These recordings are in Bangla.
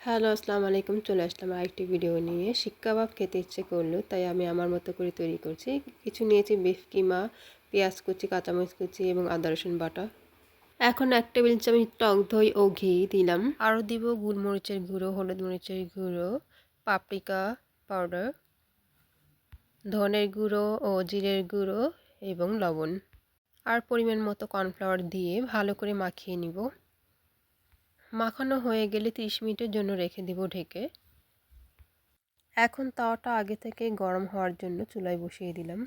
হ্যালো, আসসালামু আলাইকুম। চলে আসলাম আরেকটি ভিডিও নিয়ে। শিক কাবাব খেতে ইচ্ছে করলো, তাই আমি আমার মতো করে তৈরি করছি। কিছু নিয়েছি বিফ কিমা, পেঁয়াজ কুচি, কাঁচামরিচ কুচি এবং আদা রসুন বাটা। এখন 1 টেবিল চামচ টক দই ও ঘি দিলাম। আরও দিব গোলমরিচের গুঁড়ো, হলুদ মরিচের গুঁড়ো, পাপরিকা পাউডার, ধনের গুঁড়ো ও জিরের গুঁড়ো এবং লবণ। আর পরিমাণ মতো কর্নফ্লাওয়ার দিয়ে ভালো করে মাখিয়ে নিব। মাখানো হয়ে গেলে 30 মিনিটের জন্য রেখে দেব ঢেকে। এখন তাওয়াটা আগে থেকে গরম হওয়ার জন্য চুলায় বসিয়ে দিলাম।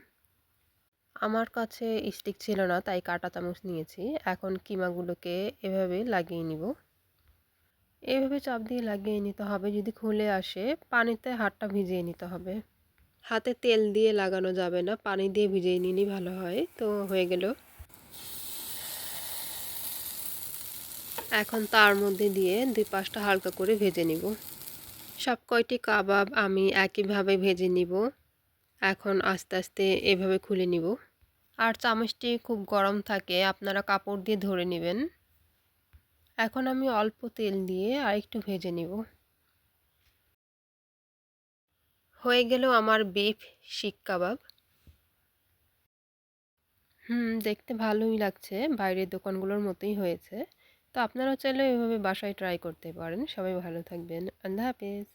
আমার কাছে স্টিক ছিল না, তাই কাঁটা চামচ নিয়েছি। এখন কিমাগুলোকে এভাবে লাগিয়ে নিব। এভাবে চাপ দিয়ে লাগিয়ে নিতে হবে। যদি খুলে আসে, পানিতে হাতটা ভিজিয়ে নিতে হবে। হাতে তেল দিয়ে লাগানো যাবে না, পানি দিয়ে ভিজিয়ে নিলেই ভালো হয়। তো হয়ে গেল। এখন তার মধ্যে দিয়ে 2 পাশটা হালকা করে ভেজে নিব। সব কয়টি কাবাব আমি একইভাবে ভেজে নিব। এখন আস্তে আস্তে এভাবে খুলে নিব। আর চামচটি খুব গরম থাকে, আপনারা কাপড় দিয়ে ধরে নেবেন। এখন আমি অল্প তেল দিয়ে আরেকটু ভেজে নিব। হয়ে গেল আমার বিফ শিক কাবাব। দেখতে ভালোই লাগছে, বাইরের দোকানগুলোর মতোই হয়েছে। তো আপনারা চাইলে এভাবে বাসায় ট্রাই করতে পারেন। সবাই ভালো থাকবেন। আল্লাহ হাফেজ।